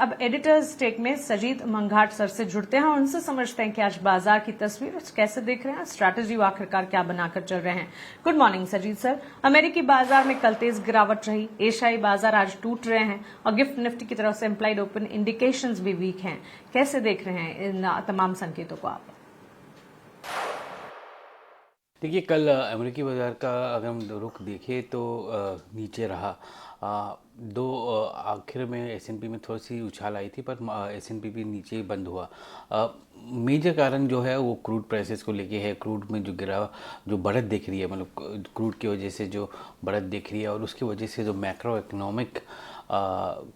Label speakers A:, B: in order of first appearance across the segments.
A: अब editors take में सजीद मंघाट sir से जुड़ते हैं और उनसे समझते हैं कि आज बाजार की तस्वीर कैसे देख रहे हैं, स्ट्रैटेजी वो आखिरकार क्या बनाकर चल रहे हैं। Good morning Sajid sir. अमेरिकी बाजार में कल तेज गिरावट रही, एशियाई बाजार आज टूट रहे हैं और गिफ्ट निफ्टी की तरफ से इम्प्लाइड ओपन इंडिकेशंस भी वीक हैं। कैसे देख रहे हैं इन तमाम संकेतों को आप?
B: देखिए, कल अमेरिकी बाज़ार का अगर हम रुख देखें तो नीचे रहा। आखिर में एस.एन.पी में थोड़ी सी उछाल आई थी, पर एस.एन.पी भी नीचे ही बंद हुआ। मेजर कारण जो है वो क्रूड प्राइसेस को लेके है। क्रूड में जो बढ़त दिख रही है, मतलब क्रूड की वजह से जो बढ़त दिख रही है और उसकी वजह से जो मैक्रो इकोनॉमिक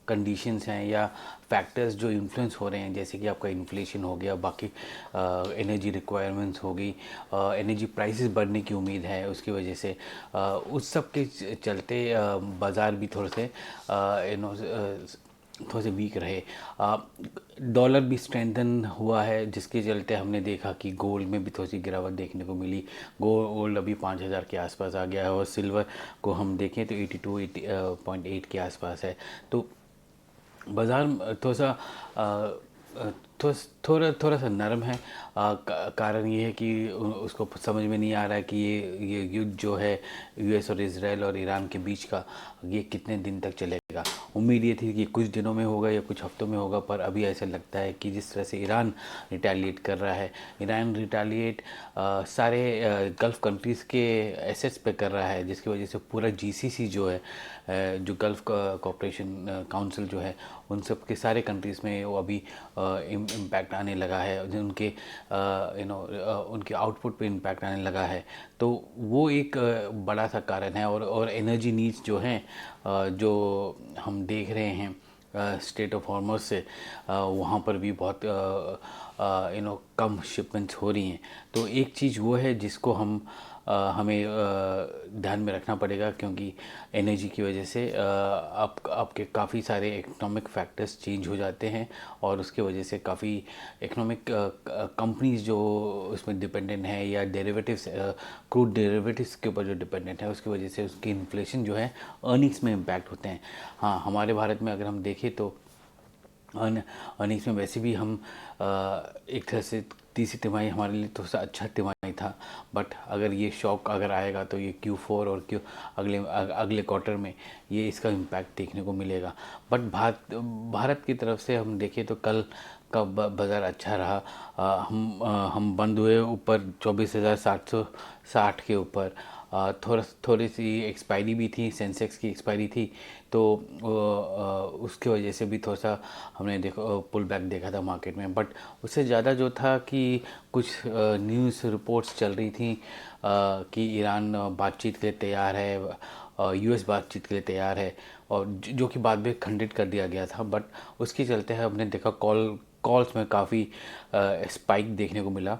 B: कंडीशंस हैं या फैक्टर्स जो इन्फ्लुएंस हो रहे हैं, जैसे कि आपका इन्फ्लेशन हो गया, बाकी एनर्जी रिक्वायरमेंट्स हो गई, एनर्जी प्राइसेस बढ़ने की उम्मीद है उसकी वजह से, उस सब के चलते बाज़ार भी थोड़े से वीक रहे। डॉलर भी स्ट्रेंथन हुआ है, जिसके चलते हमने देखा कि गोल्ड में भी थोड़ी सी गिरावट देखने को मिली। गोल्ड अभी 5,000 के आसपास आ गया है और सिल्वर को हम देखें तो 82.8 के आसपास है। तो बाज़ार थोड़ा सा थोड़ा सा नरम है। कारण ये है कि उसको समझ में नहीं आ रहा है कि ये युद्ध जो है यूएस और इजराइल और ईरान के बीच का, ये कितने दिन तक चलेगा। उम्मीद ये थी कि कुछ दिनों में होगा या कुछ हफ्तों में होगा, पर अभी ऐसा लगता है कि जिस तरह से ईरान रिटेलिएट कर रहा है, ईरान रिटेलिएट सारे गल्फ़ कंट्रीज़ के एसेट्स पे कर रहा है, जिसकी वजह से पूरा जीसीसी जो है, जो गल्फ़ कोऑपरेशन काउंसिल जो है, उन सब के सारे कंट्रीज़ में वो अभी इम्पैक्ट आने लगा है। उनके उनके आउटपुट पे इम्पैक्ट आने लगा है। तो वो एक बड़ा सा कारण है। और एनर्जी नीड्स जो हैं, जो हम देख रहे हैं स्टेट ऑफ हॉर्मस से, वहाँ पर भी बहुत कम शिपमेंट्स हो रही हैं। तो एक चीज़ वो है जिसको हमें ध्यान में रखना पड़ेगा, क्योंकि एनर्जी की वजह से आपके काफ़ी सारे इकोनॉमिक फैक्टर्स चेंज हो जाते हैं और उसके वजह से काफ़ी इकोनॉमिक कंपनीज जो उसमें डिपेंडेंट है या डेरिवेटिव्स, क्रूड डेरिवेटिव्स के ऊपर जो डिपेंडेंट है, उसकी वजह से उसकी इन्फ्लेशन जो है अर्निंग्स में इम्पैक्ट होते हैं। हाँ, हमारे भारत में अगर हम देखें तो अर्निंग्स में वैसे भी हम एक तरह से तीसरी तिमाही हमारे लिए थोड़ा सा अच्छा तिमाही था। बट अगर ये शॉक अगर आएगा तो ये Q4 और अगले क्वार्टर में ये इसका इम्पैक्ट देखने को मिलेगा। बट भारत की तरफ से हम देखें तो कल का बाज़ार अच्छा रहा। हम बंद हुए ऊपर 24,760 के ऊपर। थोड़ी सी एक्सपायरी भी थी, सेंसेक्स की एक्सपायरी थी, तो उसके वजह से भी थोड़ा सा हमने देखो पुल बैक देखा था मार्केट में। बट उससे ज़्यादा जो था कि कुछ न्यूज़ रिपोर्ट्स चल रही थी कि ईरान बातचीत के लिए तैयार है, यूएस बातचीत के लिए तैयार है, और जो कि बाद में खंडित कर दिया गया था। बट उसके चलते हमने देखा कॉल्स में काफ़ी स्पाइक देखने को मिला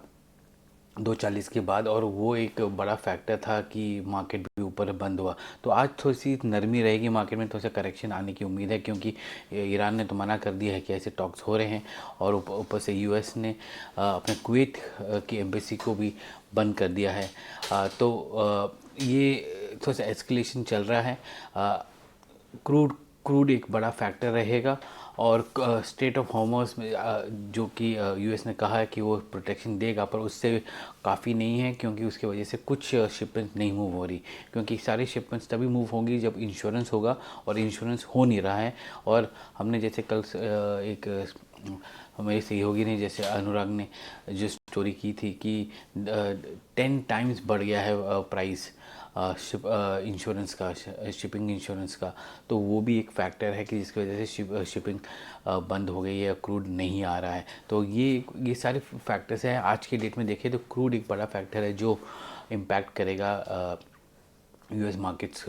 B: 2:40 के बाद, और वो एक बड़ा फैक्टर था कि मार्केट भी ऊपर बंद हुआ। तो आज थोड़ी सी नरमी रहेगी मार्केट में, थोड़ा सा करेक्शन आने की उम्मीद है, क्योंकि ईरान ने तो मना कर दिया है कि ऐसे टॉक्स हो रहे हैं, और ऊपर से यूएस ने अपने कुवैत की एम्बेसी को भी बंद कर दिया है। ये थोड़ा सा एस्केलेशन चल रहा है। क्रूड एक बड़ा फैक्टर रहेगा, और स्टेट ऑफ हॉर्मस में जो कि यूएस ने कहा है कि वो प्रोटेक्शन देगा, पर उससे काफ़ी नहीं है, क्योंकि उसकी वजह से कुछ शिपमेंट्स नहीं मूव हो रही, क्योंकि सारी शिपमेंट्स तभी मूव होंगी जब इंश्योरेंस होगा, और इंश्योरेंस हो नहीं रहा है। और हमने जैसे कल एक हमारे सहयोगी ने, जैसे अनुराग ने जो स्टोरी की थी कि 10 टाइम्स बढ़ गया है प्राइस इंश्योरेंस का, शिपिंग इंश्योरेंस का। तो वो भी एक फैक्टर है कि जिसकी वजह से शिपिंग बंद हो गई है, क्रूड नहीं आ रहा है। तो ये सारे फैक्टर्स हैं। आज की डेट में देखें तो क्रूड एक बड़ा फैक्टर है जो इम्पैक्ट करेगा यूएस मार्केट्स,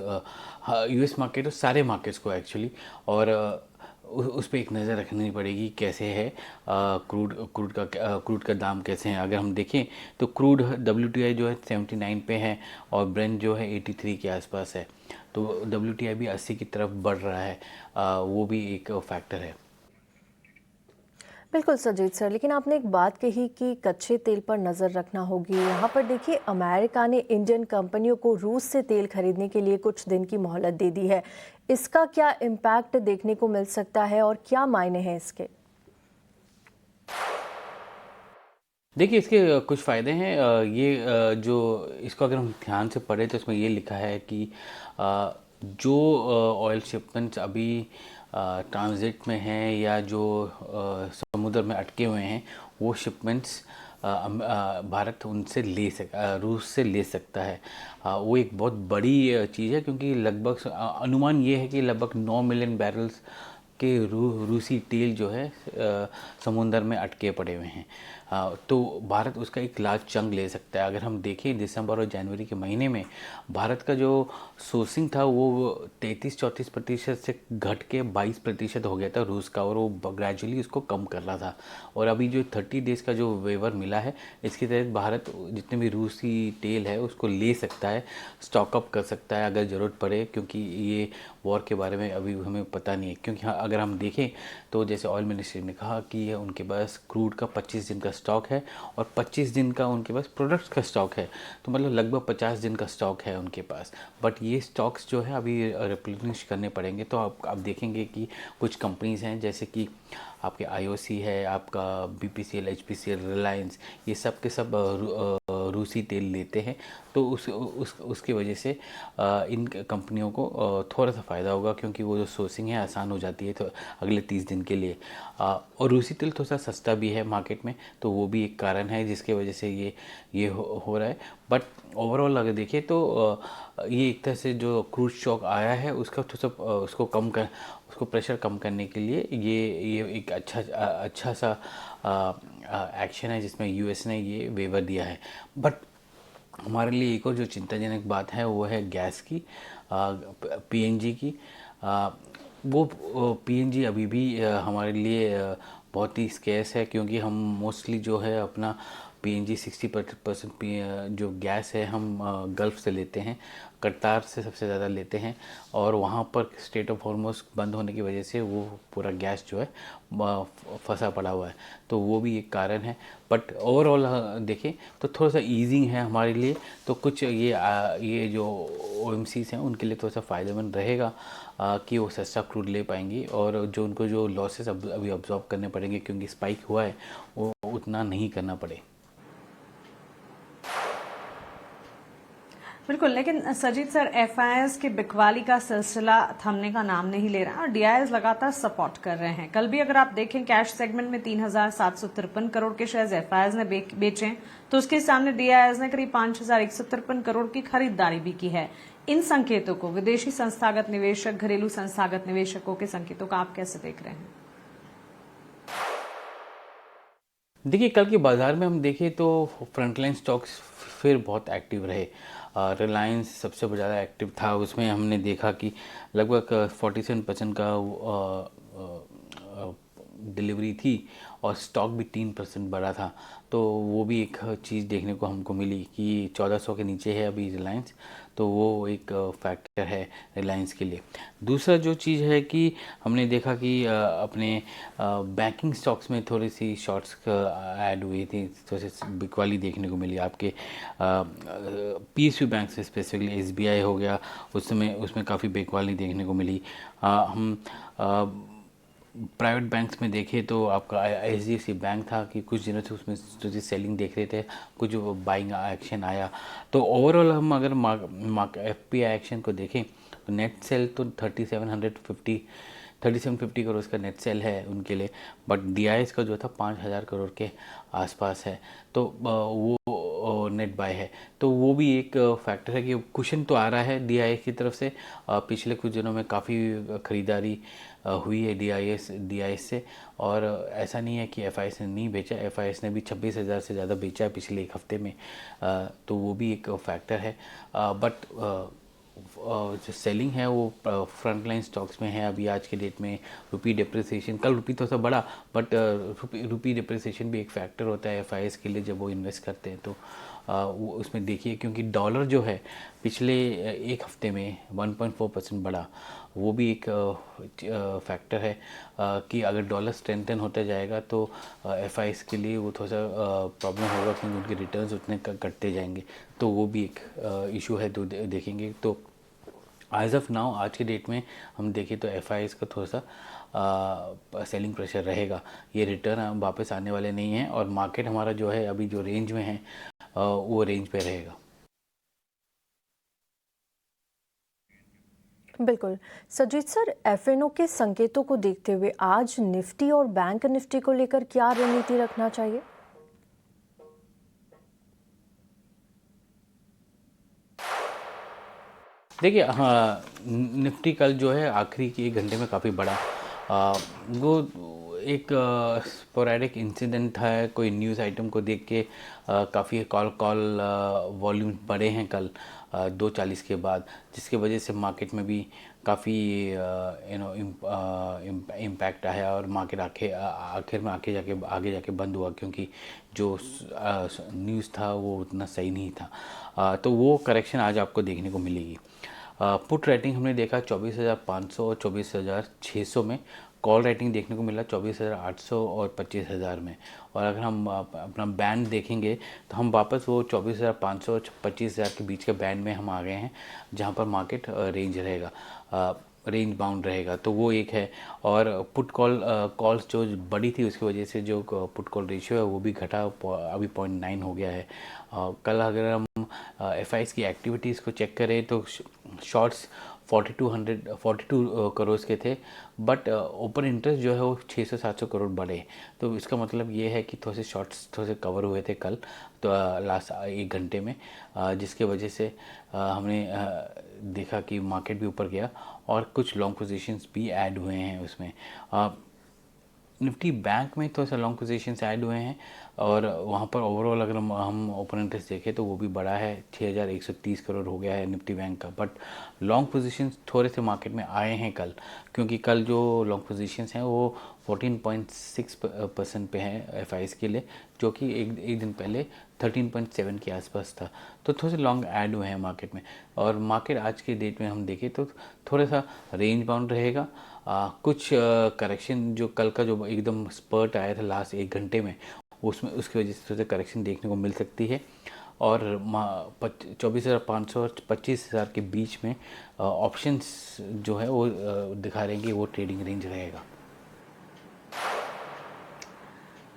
B: यूएस मार्केट और सारे मार्केट्स को एक्चुअली। और उस पर एक नज़र रखनी पड़ेगी कैसे है क्रूड का दाम कैसे है। अगर हम देखें तो क्रूड WTI जो है 79 पे है, और ब्रेंट जो है 83 के आसपास है। तो WTI भी 80 की तरफ बढ़ रहा है, वो भी एक फैक्टर है।
C: बिल्कुल सजीद सर, लेकिन आपने एक बात कही कि कच्चे तेल पर नज़र रखना होगी। यहाँ पर देखिए, अमेरिका ने इंडियन कंपनियों को रूस से तेल खरीदने के लिए कुछ दिन की मोहलत दे दी है। इसका क्या इम्पैक्ट देखने को मिल सकता है और क्या मायने हैं इसके?
B: देखिए इसके कुछ फ़ायदे हैं। ये जो इसको अगर हम ध्यान से पढ़ें तो इसमें ये लिखा है कि जो ऑयल शिपमेंट्स अभी ट्रांजिट में हैं या जो समुद्र में अटके हुए हैं, वो शिपमेंट्स भारत उनसे रूस से ले सकता है। वो एक बहुत बड़ी चीज़ है, क्योंकि लगभग अनुमान ये है कि लगभग 9 मिलियन बैरल्स के रूसी तेल जो है समुंदर में अटके पड़े हुए हैं। तो भारत उसका एक लार्ज चंक ले सकता है। अगर हम देखें दिसंबर और जनवरी के महीने में भारत का जो सोर्सिंग था वो 33-34% से घट के 22% हो गया था रूस का, और वो ग्रेजुअली उसको कम कर रहा था। और अभी जो 30 डेज़ का जो वेवर मिला है, इसके तहत भारत जितने भी रूसी तेल है उसको ले सकता है, स्टॉकअप कर सकता है अगर ज़रूरत पड़े, क्योंकि ये वॉर के बारे में अभी हमें पता नहीं है। क्योंकि हाँ, अगर हम देखें तो जैसे ऑयल मिनिस्ट्री ने कहा कि उनके पास क्रूड का 25 दिन का स्टॉक है और 25 दिन का उनके पास प्रोडक्ट्स का स्टॉक है, तो मतलब लगभग 50 दिन का स्टॉक है उनके पास। बट ये स्टॉक्स जो है अभी रिप्लेनिश करने पड़ेंगे। तो आप देखेंगे कि कुछ कंपनीज़ हैं जैसे कि आपके आईओसी है, आपका बीपीसीएल, एचपीसीएल, रिलायंस, ये सब के सब रूसी तेल लेते हैं। तो उसकी वजह से इन कंपनियों को थोड़ा सा फ़ायदा होगा, क्योंकि वो जो सोर्सिंग है आसान हो जाती है तो अगले 30 दिन के लिए। और रूसी तेल थोड़ा सा सस्ता भी है मार्केट में, तो वो भी एक कारण है जिसके वजह से ये हो रहा है। बट ओवरऑल अगर देखें तो ये एक तरह से जो क्रूड शॉक आया है उसका थोड़ा सा उसको प्रेशर कम करने के लिए ये एक अच्छा सा एक्शन है, जिसमें यूएस ने ये वेवर दिया है। बट हमारे लिए एक और जो चिंताजनक बात है वो है गैस की, पीएनजी की। वो पीएनजी अभी भी हमारे लिए बहुत ही स्केर्स है, क्योंकि हम मोस्टली जो है अपना पीएनजी 60% जो गैस है हम गल्फ़ से लेते हैं, कतार से सबसे ज़्यादा लेते हैं, और वहाँ पर स्ट्रेट ऑफ हॉर्मुज़ बंद होने की वजह से वो पूरा गैस जो है फंसा पड़ा हुआ है। तो वो भी एक कारण है। बट ओवरऑल देखें तो थोड़ा सा ईजिंग है हमारे लिए। तो कुछ ये जो ओएमसीज हैं उनके लिए थोड़ा सा फ़ायदेमंद रहेगा कि वो सस्ता क्रूड ले पाएंगी, और जो उनको जो लॉसेस अभी अब्जॉर्ब करने पड़ेंगे क्योंकि स्पाइक हुआ है, वो उतना नहीं करना पड़े।
A: बिल्कुल, लेकिन सजीद सर, एफआईएस की बिकवाली का सिलसिला थमने का नाम नहीं ले रहा और डीआईएस लगातार सपोर्ट कर रहे हैं। कल भी अगर आप देखें कैश सेगमेंट में 3,753 करोड़ के शेयर्स एफआईएस ने बेचे, तो उसके सामने डीआईएस ने करीब 5,153 करोड़ की खरीदारी भी की है। इन संकेतों को विदेशी संस्थागत निवेशक, घरेलू संस्थागत निवेशकों के संकेतों का आप कैसे देख रहे हैं?
B: देखिए कल के बाज़ार में हम देखें तो फ्रंटलाइन स्टॉक्स फिर बहुत एक्टिव रहे। रिलायंस सबसे ज़्यादा एक्टिव था, उसमें हमने देखा कि लगभग 47% का डिलीवरी थी और स्टॉक भी 3% बढ़ा था। तो वो भी एक चीज़ देखने को हमको मिली कि 1400 के नीचे है अभी रिलायंस, तो वो एक फैक्टर है रिलायंस के लिए। दूसरा जो चीज़ है कि हमने देखा कि अपने बैंकिंग स्टॉक्स में थोड़ी सी शॉर्ट्स ऐड हुई थी, थोड़ी सी बिकवाली देखने को मिली। आपके पीएसयू बैंक से स्पेसिफिकली एसबीआई हो गया, उसमें काफ़ी बिकवाली देखने को मिली। हम प्राइवेट बैंक्स में देखें तो आपका एचडीएफसी बैंक था कि कुछ दिनों से उसमें जो सेलिंग देख रहे थे, कुछ बाइंग एक्शन आया। तो ओवरऑल हम अगर एफपीआई एक्शन को देखें तो नेट सेल तो 3750 करोड़ का नेट सेल है उनके लिए, बट डीआईएस का जो था 5,000 करोड़ के आसपास है। तो वो नेट बाय है, तो वो भी एक फैक्टर है कि कुशन तो आ रहा है डीआईएस की तरफ से। पिछले कुछ दिनों में काफ़ी खरीदारी हुई है डीआईएस से, और ऐसा नहीं है कि एफआईएस ने नहीं बेचा, एफआईएस ने भी 26,000 से ज़्यादा बेचा है पिछले एक हफ्ते में। तो वो भी एक फैक्टर है। बट जो सेलिंग है वो फ्रंटलाइन स्टॉक्स में है अभी आज के डेट में। रुपी डिप्रिसिएशन, कल रुपी थोड़ा सा बढ़ा, बट रुपी डिप्रिसिएशन भी एक फैक्टर होता है एफआईएस के लिए जब वो इन्वेस्ट करते हैं। तो उसमें देखिए, क्योंकि डॉलर जो है पिछले एक हफ्ते में 1.4% बढ़ा। वो भी एक फैक्टर है कि अगर डॉलर स्ट्रेंथन होता जाएगा तो एफआईएस के लिए वो थोड़ा सा प्रॉब्लम होगा, क्योंकि उनके रिटर्न्स उतने कटते जाएंगे। तो वो भी एक इशू है, तो देखेंगे। तो एज ऑफ नाउ, आज के डेट में हम देखें तो एफआईएस का थोड़ा सा सेलिंग प्रेशर रहेगा। ये रिटर्न वापस आने वाले नहीं हैं, और मार्केट हमारा जो है अभी जो रेंज में है वो रेंज पे रहेगा।
C: बिल्कुल। सजीत सर, एफएनओ के संकेतों को देखते हुए आज निफ्टी और बैंक निफ्टी को लेकर क्या रणनीति रखना चाहिए?
B: देखिए, हाँ, निफ्टी कल जो है आखिरी के 1 घंटे में काफ़ी बड़ा वो एक स्पोरेडिक इंसिडेंट है। कोई न्यूज़ आइटम को देख के काफ़ी कॉल वॉल्यूम बढ़े हैं कल 2:40 के बाद, जिसके वजह से मार्केट में भी काफ़ी इम्पैक्ट आया, और मार्केट आखिर में आगे जाके बंद हुआ, क्योंकि जो न्यूज़ था वो उतना सही नहीं था। तो वो करेक्शन आज आपको देखने को मिलेगी। पुट रेटिंग हमने देखा 24,500 और 24,600 में। कॉल रेटिंग देखने को मिला 24,800 और 25,000 में। और अगर हम अपना बैंड देखेंगे तो हम वापस वो 24,500 और 25,000 के बीच के बैंड में हम आ गए हैं, जहां पर मार्केट रेंज बाउंड रहेगा। तो वो एक है। और पुट कॉल्स जो बड़ी थी, उसकी वजह से जो पुट कॉल रेशियो है वो भी घटा, अभी 0.9 हो गया है। कल अगर हम एफआईएस की एक्टिविटीज़ को चेक करें तो शॉर्ट्स 42 करोड़ के थे, बट ओपन इंटरेस्ट जो है वो 600-700 करोड़ बढ़े। तो इसका मतलब ये है कि थोड़े से शॉर्ट्स थोड़े से कवर हुए थे कल, तो लास्ट 1 घंटे में, जिसके वजह से हमने देखा कि मार्केट भी ऊपर गया, और कुछ लॉन्ग पोजीशंस भी ऐड हुए हैं उसमें। निफ्टी बैंक में थोड़ा सा लॉन्ग पोजीशंस ऐड हुए हैं, और वहाँ पर ओवरऑल अगर हम ओपन इंटरेस्ट देखें तो वो भी बड़ा है, 6,130 करोड़ हो गया है निफ्टी बैंक का। बट लॉन्ग पोजीशंस थोड़े से मार्केट में आए हैं कल, क्योंकि कल जो लॉन्ग पोजीशंस हैं वो 14.6% पे हैं एफआईएस के लिए, जो कि एक दिन पहले 13.7 के आसपास था। तो थोड़े से लॉन्ग ऐड हुए हैं मार्केट में, और मार्केट आज के डेट में हम देखें तो थोड़ा सा रेंज बाउंड रहेगा। कुछ करेक्शन जो कल का जो एकदम स्पर्ट आया था लास्ट 1 घंटे में, उसमें उसकी वजह से थोड़ा सा करेक्शन देखने को मिल सकती है। और 24,500 और 25,000 के बीच में ऑप्शंस जो है वो दिखा रहे हैं कि वो ट्रेडिंग रेंज रहेगा।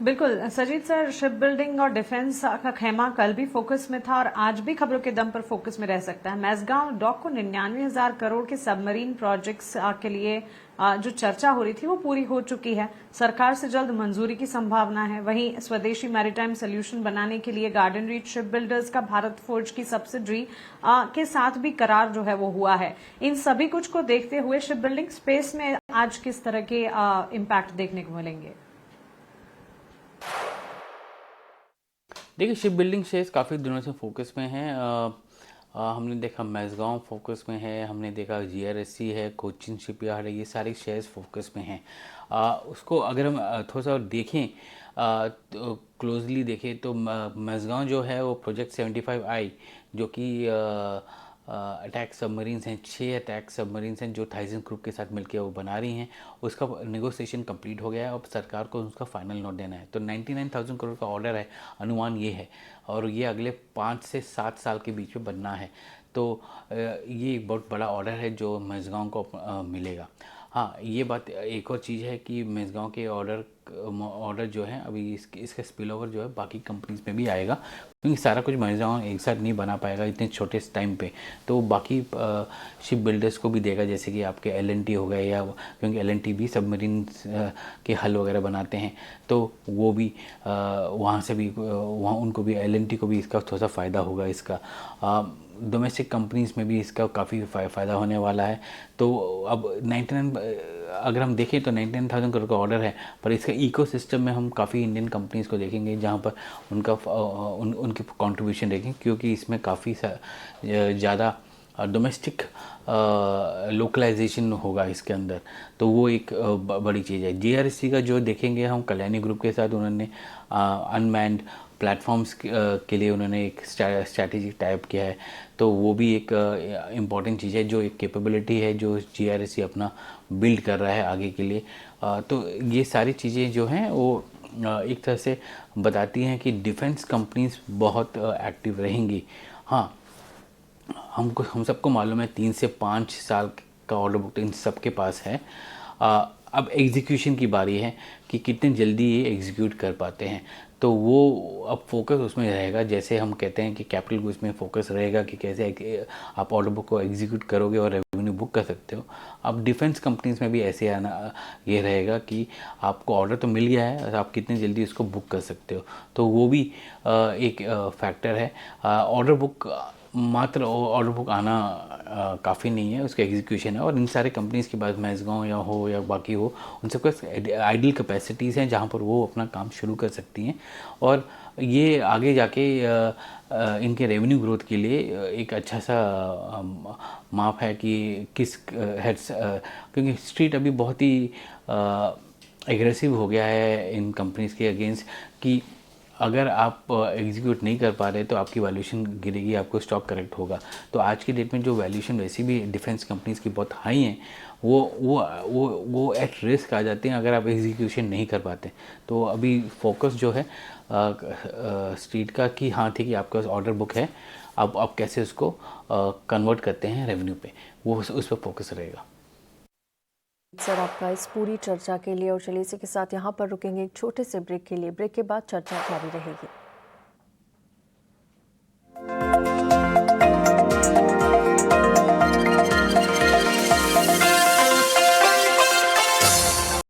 A: बिल्कुल सजीत सर, शिप बिल्डिंग और डिफेंस का खेमा कल भी फोकस में था और आज भी खबरों के दम पर फोकस में रह सकता है। मैसगांव डॉक को 99,000 करोड़ के सबमरीन प्रोजेक्ट्स के लिए जो चर्चा हो रही थी वो पूरी हो चुकी है। सरकार से जल्द मंजूरी की संभावना है। वहीं स्वदेशी मैरीटाइम सोल्यूशन बनाने के लिए गार्डन रीच शिप बिल्डर्स का भारत फोर्ज की सब्सिडरी के साथ भी करार जो है वो हुआ है। इन सभी कुछ को देखते हुए शिप बिल्डिंग स्पेस में आज किस तरह के इम्पैक्ट देखने को मिलेंगे?
B: देखिए, शिप बिल्डिंग शेयर्स काफ़ी दिनों से फोकस में हैं। हमने देखा मैसगांव फोकस में है, हमने देखा जीआरएससी है, कोचिन शिपयार्ड है, ये सारे शेयर्स फोकस में हैं। उसको अगर हम थोड़ा सा देखें, तो क्लोजली देखें तो मैसगांव जो है वो प्रोजेक्ट 75I, जो कि अटैक सबमरीन्स हैं, 6 अटैक सबमरीन्स हैं जो थाइसन ग्रुप के साथ मिलकर वो बना रही हैं। उसका नेगोशिएशन कंप्लीट हो गया है, अब सरकार को उसका फाइनल नोट देना है। तो 99,000 करोड़ का ऑर्डर है, अनुमान ये है, और ये अगले 5 से 7 साल के बीच में बनना है। तो ये एक बहुत बड़ा ऑर्डर है जो मैसगांव को मिलेगा। हाँ, ये बात एक और चीज़ है कि मैसगांव के ऑर्डर जो है अभी इसका स्पिल ओवर जो है बाकी कंपनीज में भी आएगा, क्योंकि सारा कुछ मैसगांव एक साथ नहीं बना पाएगा इतने छोटे टाइम पे। तो बाकी शिप बिल्डर्स को भी देगा, जैसे कि आपके LNT हो गए, या क्योंकि LNT भी सबमरीन के हल वगैरह बनाते हैं, तो वो भी वहाँ से भी वहाँ उनको भी LNT को भी इसका थोड़ा सा फ़ायदा होगा। इसका डोमेस्टिक कंपनीज में भी इसका काफ़ी फ़ायदा होने वाला है। तो अब 99 अगर हम देखें तो 99,000 करोड़ का ऑर्डर है, पर इसका इकोसिस्टम में हम काफ़ी इंडियन कंपनीज को देखेंगे जहाँ पर उनकी कंट्रीब्यूशन देखेंगे, क्योंकि इसमें काफ़ी ज़्यादा डोमेस्टिक लोकलाइजेशन होगा इसके अंदर। तो वो एक बड़ी चीज़ है। जीआरएससी का जो देखेंगे हम, कल्याणी ग्रुप के साथ उन्होंने अनमैन्ड प्लेटफॉर्म्स के लिए उन्होंने एक स्ट्रैटेजी टाइप किया है, तो वो भी एक इम्पॉर्टेंट चीज़ है, जो एक कैपेबिलिटी है जो GRSC अपना बिल्ड कर रहा है आगे के लिए। तो ये सारी चीज़ें जो हैं वो एक तरह से बताती हैं कि डिफेंस कंपनीज बहुत एक्टिव रहेंगी। हाँ, हम सबको मालूम है 3 से 5 साल का ऑर्डर बुक इन सबके पास है। अब एग्जीक्यूशन की बारी है कि कितने जल्दी ये एग्जीक्यूट कर पाते हैं, तो वो अब फोकस उसमें रहेगा। जैसे हम कहते हैं कि कैपिटल गुड्स में फोकस रहेगा कि कैसे आप ऑर्डर बुक को एग्जीक्यूट करोगे और रेवेन्यू बुक कर सकते हो। अब डिफेंस कंपनीज में भी ऐसे आना ये रहेगा कि आपको ऑर्डर तो मिल गया है, आप कितने जल्दी उसको बुक कर सकते हो, तो वो भी एक फैक्टर है। ऑर्डर बुक मात्र ऑर्डर बुक आना काफ़ी नहीं है, उसका एग्जीक्यूशन है। और इन सारे कंपनीज़ के पास मैज़गांव या हो या बाकी हो, उन सबके पास आइडियल कैपेसिटीज़ हैं जहाँ पर वो अपना काम शुरू कर सकती हैं, और ये आगे जाके इनके रेवेन्यू ग्रोथ के लिए एक अच्छा सा माप है कि किस हेड्स, क्योंकि स्ट्रीट अभी बहुत ही एग्रेसिव हो गया है इन कंपनीज़ के अगेंस्ट कि अगर आप एग्जीक्यूट नहीं कर पा रहे तो आपकी वैल्यूएशन गिरेगी, आपको स्टॉक करेक्ट होगा। तो आज की डेट में जो वैल्यूएशन वैसे भी डिफेंस कंपनीज़ की बहुत हाई हैं, वो एट रिस्क आ जाते हैं अगर आप एग्जीक्यूशन नहीं कर पाते। तो अभी फोकस जो है स्ट्रीट का कि हाँ ठीक है, आपके पास ऑर्डर बुक है, अब आप कैसे उसको कन्वर्ट करते हैं रेवेन्यू पे, वो उस पर फोकस रहेगा।
C: सर, आपका इस पूरी चर्चा के लिए, और चलिए इसी के साथ यहाँ पर रुकेंगे एक छोटे से ब्रेक के लिए। ब्रेक के बाद चर्चा जारी रहेगी।